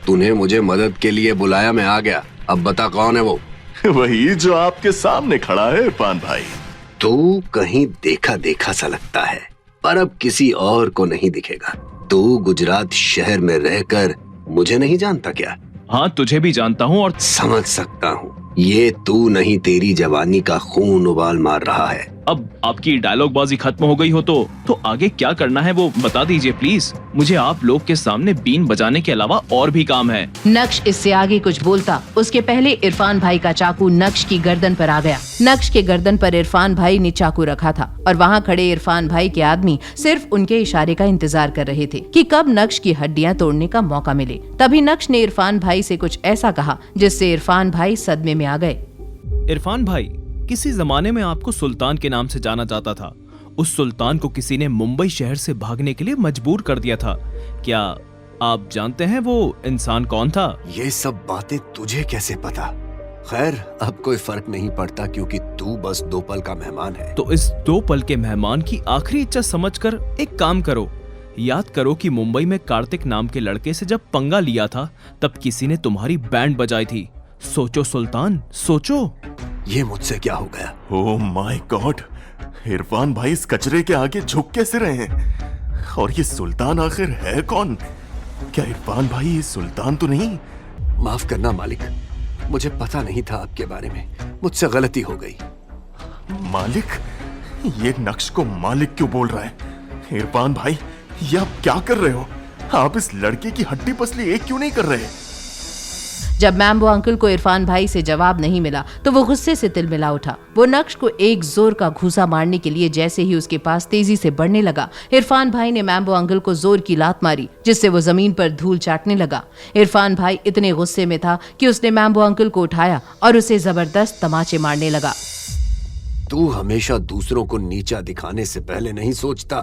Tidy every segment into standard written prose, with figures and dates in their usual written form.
तूने मुझे मदद के लिए बुलाया, मैं आ गया। अब बता कौन है वो? वही जो आपके सामने खड़ा है इरफान भाई। तू कहीं देखा देखा सा लगता है, पर अब किसी और को नहीं दिखेगा। तू गुजरात शहर में रहकर मुझे नहीं जानता क्या? हाँ, तुझे भी जानता हूँ और समझ सकता हूँ। ये तू नहीं, तेरी जवानी का खून उबाल मार रहा है। अब आपकी डायलॉग बाजी खत्म हो गई हो तो आगे क्या करना है वो बता दीजिए प्लीज। मुझे आप लोग के सामने बीन बजाने के अलावा और भी काम है। नक्श इससे आगे कुछ बोलता उसके पहले इरफान भाई का चाकू नक्श की गर्दन पर आ गया। नक्श के गर्दन पर इरफान भाई ने चाकू रखा था और वहाँ खड़े इरफान भाई के आदमी सिर्फ उनके इशारे का इंतजार कर रहे थे कि कब नक्श की हड्डियां तोड़ने का मौका मिले। तभी नक्श ने इरफान भाई से कुछ ऐसा कहा जिससे इरफान भाई सदमे में आ गए। इरफान भाई, किसी जमाने में आपको सुल्तान के नाम से जाना जाता था। उस सुल्तान को किसी ने मुंबई शहर से भागने के लिए मजबूर कर दिया था। क्या आप जानते हैं वो इंसान कौन था? ये सब बातें तुझे कैसे पता? खैर, अब कोई फर्क नहीं पड़ता क्योंकि तू बस 2 पल का मेहमान है। तो इस 2 पल के मेहमान की आखिरी इच्छा समझकर एक काम करो। याद करो कि मुंबई में कार्तिक नाम के लड़के से जब पंगा लिया था तब किसी ने तुम्हारी बैंड बजाई थी। सोचो सुल्तान, सोचो। ये मुझसे क्या हो गया? ओह माय गॉड, इरफान भाई इस कचरे के आगे झुक कैसे रहे हैं? और ये सुल्तान आखिर है कौन? क्या इरफान भाई ये सुल्तान तो नहीं? माफ करना मालिक, मुझे पता नहीं था आपके बारे में। मुझसे गलती हो गई। मालिक? ये नक्श को मालिक क्यों बोल रहा है? इरफान भाई, ये आप क्या कर रहे हो? आप इस लड़के की हड्डी पसली एक क्यों नहीं कर रहे? जब मैम्बो अंकल को इरफान भाई से जवाब नहीं मिला तो वो गुस्से से तिलमिला उठा। वो नक्श को एक जोर का घूसा मारने के लिए जैसे ही उसके पास तेजी से बढ़ने लगा, इरफान भाई ने मैम्बो अंकल को जोर की लात मारी जिससे वो जमीन पर धूल चाटने लगा। इरफान भाई इतने गुस्से में था कि उसने मैम्बो अंकल को उठाया और उसे जबरदस्त तमाचे मारने लगा। तू हमेशा दूसरों को नीचा दिखाने से पहले नहीं सोचता।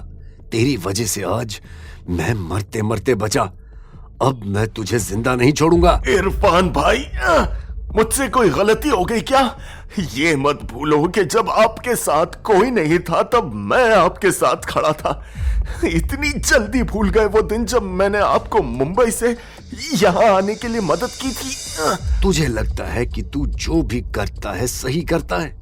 तेरी वजह से आज मैं मरते मरते बचा। अब मैं तुझे जिंदा नहीं छोड़ूंगा। इरफान भाई, मुझसे कोई गलती हो गई क्या? ये मत भूलो कि जब आपके साथ कोई नहीं था तब मैं आपके साथ खड़ा था। इतनी जल्दी भूल गए वो दिन जब मैंने आपको मुंबई से यहाँ आने के लिए मदद की थी? तुझे लगता है कि तू जो भी करता है सही करता है?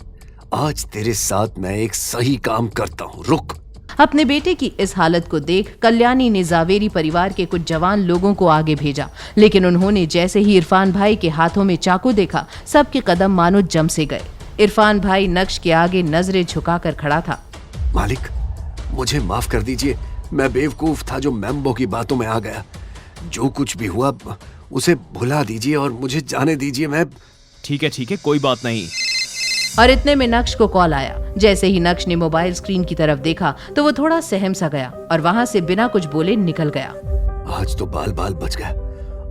आज तेरे साथ मैं एक सही काम करता हूँ, रुक। अपने बेटे की इस हालत को देख कल्याणी ने जावेरी परिवार के कुछ जवान लोगों को आगे भेजा, लेकिन उन्होंने जैसे ही इरफान भाई के हाथों में चाकू देखा, सबके कदम मानो जम से गए। इरफान भाई नक्श के आगे नजरें झुकाकर खड़ा था। मालिक, मुझे माफ कर दीजिए। मैं बेवकूफ था जो मैम्बो की बातों में आ गया। जो कुछ भी हुआ उसे भुला दीजिए और मुझे जाने दीजिए। मैं ठीक है, कोई बात नहीं। और इतने में नक्श को कॉल आया। जैसे ही नक्श ने मोबाइल स्क्रीन की तरफ देखा तो वो थोड़ा सहम सा गया और वहाँ से बिना कुछ बोले निकल गया। आज तो बाल बाल बच गया।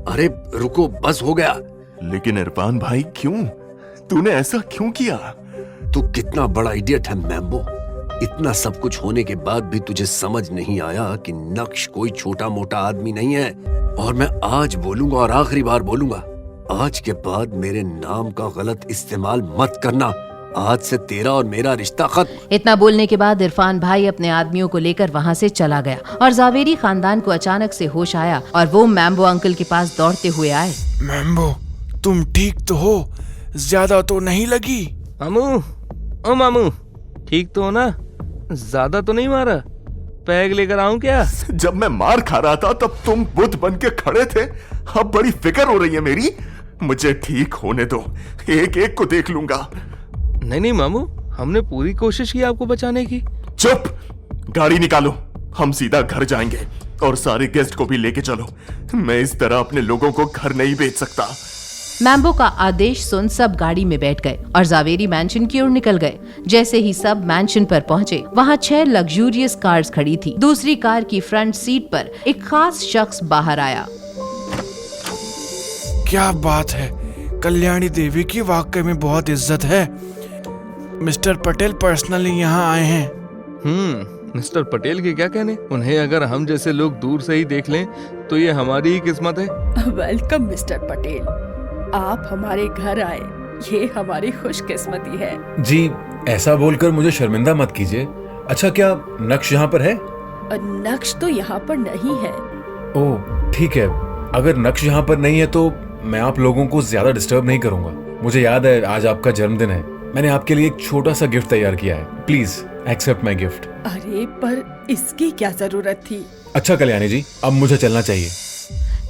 अरे रुको, बस हो गया। लेकिन इरफान भाई, क्यों? तूने ऐसा क्यों किया? तू कितना बड़ा इडियट है मैम्बो। इतना सब कुछ होने के बाद भी तुझे समझ नहीं आया कि नक्श कोई छोटा मोटा आदमी नहीं है। और मैं आज बोलूंगा और आखिरी बार बोलूंगा, आज के बाद मेरे नाम का गलत इस्तेमाल मत करना। आज से तेरा और मेरा रिश्ता खत्म। इतना बोलने के बाद इरफान भाई अपने आदमियों को लेकर वहाँ से चला गया और जावेरी खानदान को अचानक से होश आया और वो मैम्बो अंकल के पास दौड़ते हुए आए। मैम्बो, तुम ठीक तो हो? ज्यादा तो नहीं लगी? मामू, ओ मामू, ठीक तो हो ना? ज्यादा तो नहीं मारा? पैग लेकर आऊं क्या? जब मैं मार खा रहा था तब तुम बुद्ध बन के खड़े थे। अब बड़ी फिक्र हो रही है मेरी। मुझे ठीक होने दो, एक एक को देख लूंगा। नहीं मामू, हमने पूरी कोशिश की आपको बचाने की। चुप! गाड़ी निकालो, हम सीधा घर जाएंगे और सारे गेस्ट को भी लेके चलो। मैं इस तरह अपने लोगों को घर नहीं भेज सकता। मैम्बो का आदेश सुन सब गाड़ी में बैठ गए और जावेरी मैंशन की ओर निकल गए। जैसे ही सब मैंशन पर पहुंचे, वहां 6 लग्जूरियस कार्स खड़ी थी। दूसरी कार की फ्रंट सीट पर एक खास शख्स बाहर आया। क्या बात है, कल्याणी देवी की वाकई में बहुत इज्जत है। मिस्टर पटेल पर्सनली यहाँ आए हैं। मिस्टर पटेल के क्या कहने? उन्हें अगर हम जैसे लोग दूर से ही देख लें तो ये हमारी ही किस्मत है। वेलकम मिस्टर पटेल, आप हमारे घर आए, ये हमारी खुशकिस्मती है। जी, ऐसा बोलकर मुझे शर्मिंदा मत कीजिए। अच्छा, क्या नक्श यहाँ पर है? नक्श तो यहाँ पर नहीं है। ओह ठीक है, अगर नक्श यहाँ पर नहीं है तो मैं आप लोगों को ज्यादा डिस्टर्ब नहीं करूंगा। मुझे याद है आज आपका जन्मदिन है। मैंने आपके लिए एक छोटा सा गिफ्ट तैयार किया है। Please accept my gift. अरे पर इसकी क्या जरूरत थी? अच्छा कल्याणी जी, अब मुझे चलना चाहिए।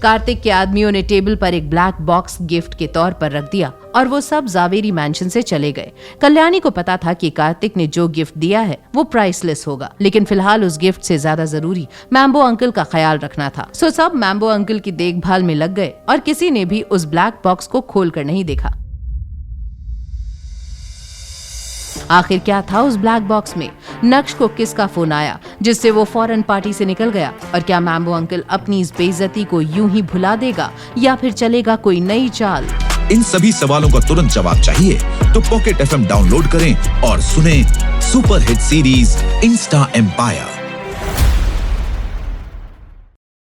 कार्तिक के आदमियों ने टेबल पर एक ब्लैक बॉक्स गिफ्ट के तौर पर रख दिया और वो सब जावेरी मैंशन से चले गए। कल्याणी को पता था कि कार्तिक ने जो गिफ्ट दिया है वो प्राइसलेस होगा, लेकिन फिलहाल उस गिफ्ट से ज्यादा जरूरी मैम्बो अंकल का ख्याल रखना था। सो सब मैम्बो अंकल की देखभाल में लग गए और किसी ने भी उस ब्लैक बॉक्स को खोलकर नहीं देखा। आखिर क्या था उस ब्लैक बॉक्स में? नक्श को किसका फोन आया जिससे वो फौरन पार्टी से निकल गया? और क्या मैम्बो अंकल अपनी इस बेइज्जती को यूं ही भुला देगा या फिर चलेगा कोई नई चाल? इन सभी सवालों का तुरंत जवाब चाहिए तो पॉकेट FM डाउनलोड करें और सुनें super hit series Insta empire.